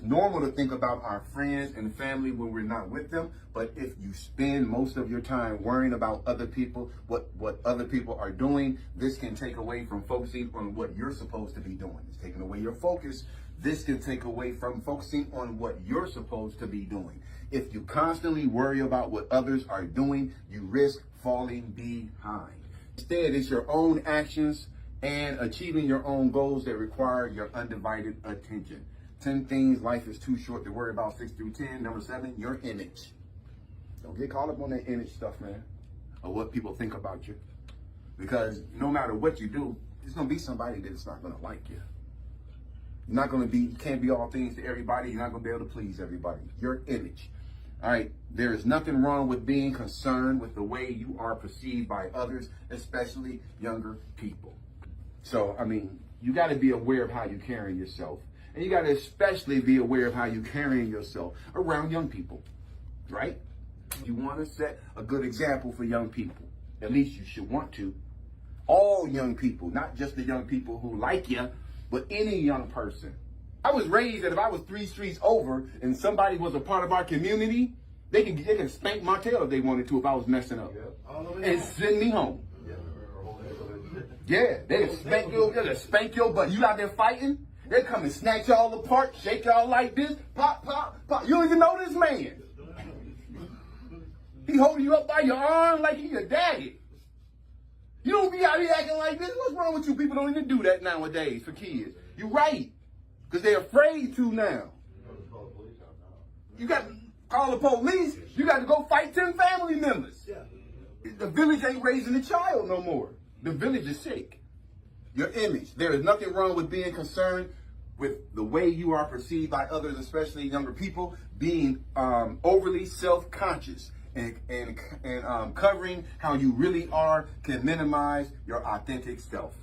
normal to think about our friends and family when we're not with them. But if you spend most of your time worrying about other people, what other people are doing, this can take away from focusing on what you're supposed to be doing. It's taking away your focus. This can take away from focusing on what you're supposed to be doing. If you constantly worry about what others are doing, you risk falling behind. Instead, it's your own actions and achieving your own goals that require your undivided attention. 10 things life is too short to worry about, 6 through 10. Number 7, your image. Don't get caught up on that image stuff, man, or what people think about you. Because no matter what you do, there's going to be somebody that's not going to like you. You're not going to be, you can't be all things to everybody. You're not going to be able to please everybody. Your image. All right. There is nothing wrong with being concerned with the way you are perceived by others, especially younger people. So, I mean, you got to be aware of how you carry yourself. And you got to especially be aware of how you carrying yourself around young people, right? You want to set a good example for young people. At least you should want to. All young people, not just the young people who like you, but any young person. I was raised that if I was 3 streets over and somebody was a part of our community, they can spank my tail if they wanted to if I was messing up. And send me home. Yeah, they can spank your butt. You out there fighting? They come and snatch y'all apart, shake y'all like this, pop, pop, pop. You don't even know this man. He holding you up by your arm like he your daddy. You don't be out here acting like this. What's wrong with you? People don't even do that nowadays for kids. You're right, because they're afraid to now. You got to call the police. You got to go fight 10 family members. The village ain't raising a child no more. The village is sick. Your image. There is nothing wrong with being concerned with the way you are perceived by others, especially younger people, being overly self-conscious and covering how you really are can minimize your authentic self.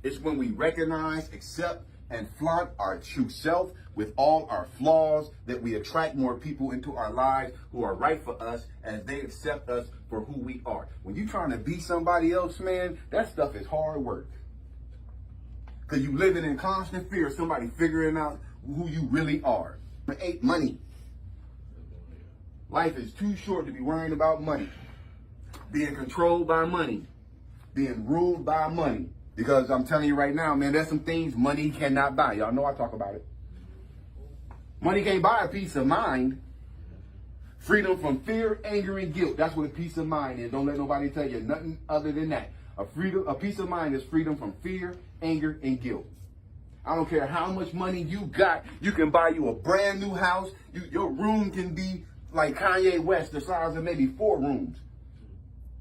It's when we recognize, accept, and flaunt our true self with all our flaws that we attract more people into our lives who are right for us as they accept us for who we are. When you're trying to be somebody else, man, that stuff is hard work. Because you living in constant fear of somebody figuring out who you really are. 8, money. Life is too short to be worrying about money. Being controlled by money. Being ruled by money. Because I'm telling you right now, man, there's some things money cannot buy. Y'all know I talk about it. Money can't buy a peace of mind. Freedom from fear, anger, and guilt. That's what a peace of mind is. Don't let nobody tell you nothing other than that. A peace of mind is freedom from fear, anger, and guilt. I don't care how much money you got. You can buy you a brand new house. Your room can be like Kanye West, the size of maybe 4 rooms.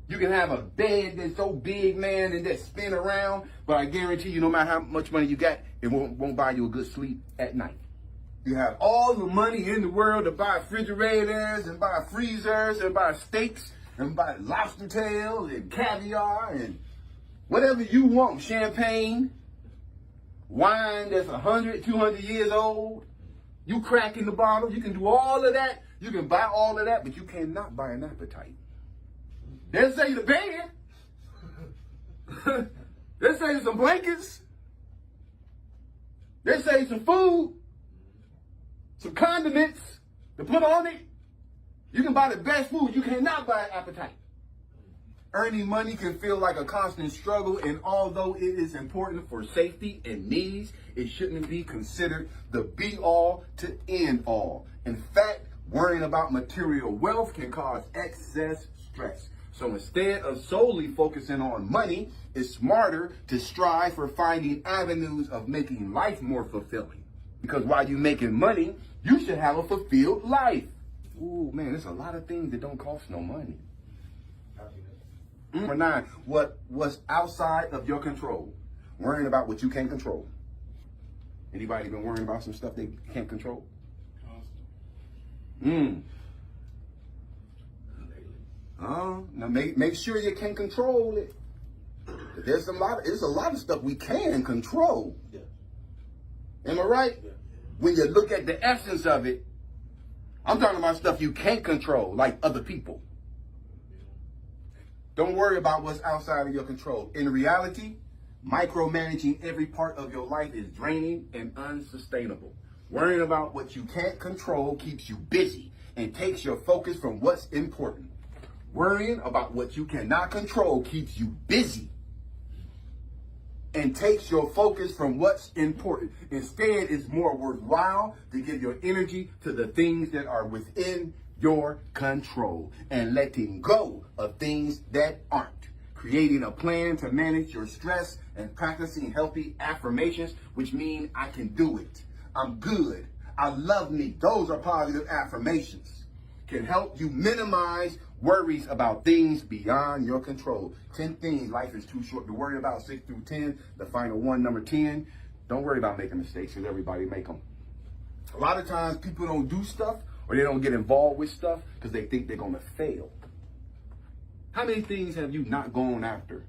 You can have a bed that's so big, man, and that spin around. But I guarantee you, no matter how much money you got, it won't buy you a good sleep at night. You have all the money in the world to buy refrigerators and buy freezers and buy steaks and buy lobster tails and caviar and whatever you want. Champagne, wine that's 100, 200 years old. You crack in the bottle. You can do all of that. You can buy all of that, but you cannot buy an appetite. They'll say the bed. They'll say some blankets. They'll say some food. Some condiments to put on it. You can buy the best food. You cannot buy an appetite. Earning money can feel like a constant struggle, and although it is important for safety and needs, it shouldn't be considered the be-all to end-all. In fact, worrying about material wealth can cause excess stress. So instead of solely focusing on money, it's smarter to strive for finding avenues of making life more fulfilling. Because while you're making money, you should have a fulfilled life. Ooh, man, there's a lot of things that don't cost no money. Number 9, what's outside of your control? Worrying about what you can't control. Anybody been worrying about some stuff they can't control? Now make sure you can control it. There's a lot of stuff we can control. Yeah. Am I right? Yeah. When you look at the essence of it, I'm talking about stuff you can't control, like other people. Don't worry about what's outside of your control. In reality, micromanaging every part of your life is draining and unsustainable. Worrying about what you can't control keeps you busy and takes your focus from what's important. Worrying about what you cannot control keeps you busy and takes your focus from what's important. Instead, it's more worthwhile to give your energy to the things that are within your control and letting go of things that aren't. Creating a plan to manage your stress and practicing healthy affirmations, which mean I can do it. I'm good. I love me. Those are positive affirmations. Can help you minimize worries about things beyond your control. 10 things life is too short to worry about. 6 through 10. The final one, number 10. Don't worry about making mistakes because everybody make them. A lot of times people don't do stuff or they don't get involved with stuff because they think they're going to fail. How many things have you not gone after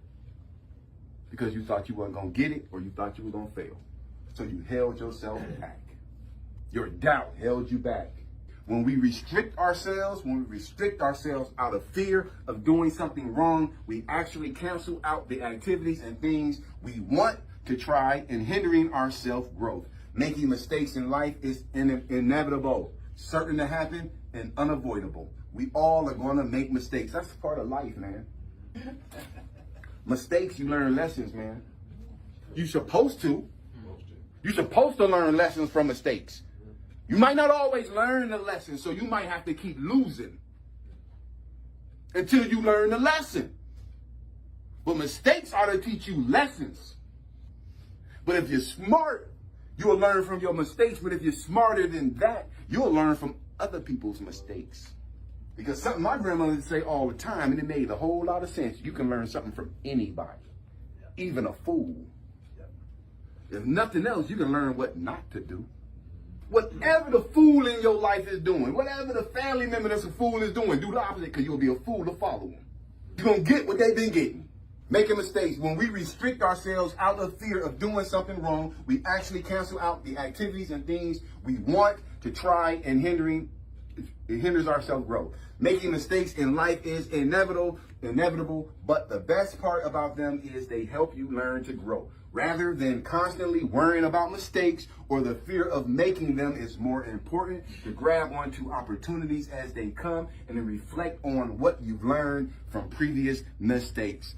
because you thought you weren't going to get it or you thought you were going to fail? So you held yourself back. Your doubt held you back. When we restrict ourselves out of fear of doing something wrong, we actually cancel out the activities and things we want to try and hindering our self-growth. Making mistakes in life is inevitable, certain to happen, and unavoidable. We all are going to make mistakes. That's part of life, man. Mistakes, you learn lessons, man. You're supposed to. You're supposed to learn lessons from mistakes. You might not always learn the lesson, so you might have to keep losing until you learn the lesson. But mistakes are to teach you lessons. But if you're smart, you'll learn from your mistakes. But if you're smarter than that, you'll learn from other people's mistakes. Because something my grandmother would say all the time, and it made a whole lot of sense. You can learn something from anybody, even a fool. If nothing else, you can learn what not to do. Whatever the fool in your life is doing, whatever the family member that's a fool is doing, do the opposite because you'll be a fool to follow them. You're going to get what they've been getting. Making mistakes. When we restrict ourselves out of fear of doing something wrong, we actually cancel out the activities and things we want to try and it hinders our self-growth. Making mistakes in life is inevitable, but the best part about them is they help you learn to grow. Rather than constantly worrying about mistakes or the fear of making them, is more important to grab onto opportunities as they come and then reflect on what you've learned from previous mistakes.